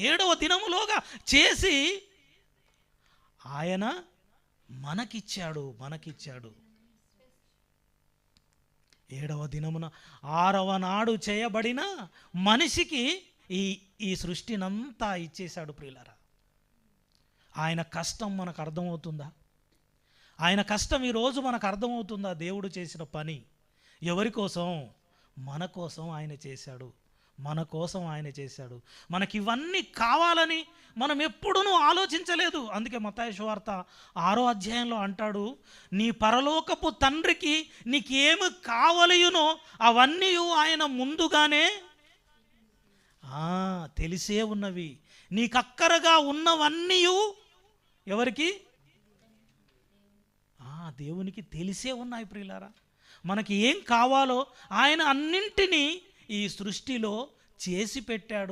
ఏడవ దినములోగా చేసి ఆయన మనకిచ్చాడు. ఏడవ దినమున 6వ నాడు చేయబడిన మనిషికి ఈ సృష్టినంతా ఇచ్చేశాడు ప్రియులారా. ఆయన కష్టం మనకు అర్థమవుతుందా? ఆయన కష్టం ఈరోజు మనకు అర్థమవుతుందా? దేవుడు చేసిన పని ఎవరి కోసం? మన కోసం ఆయన చేశాడు. మనకి ఇవన్నీ కావాలని మనం ఎప్పుడూ ఆలోచించలేదు. అందుకే మత్తయి సువార్త 6వ అధ్యాయంలో అంటాడు, నీ పరలోకపు తండ్రికి నీకేమి కావలయునో అవన్నీ ఆయన ముందుగానే తెలిసే ఉన్నవి. నీకక్కరగా ఉన్నవన్నీ ఎవరికి? దేవునికి తెలిసే ఉన్నాయి ప్రియులారా. మనకి ఏం కావాలో ఆయన అన్నింటినీ ఈ సృష్టిలో చేసి పెట్టాడు.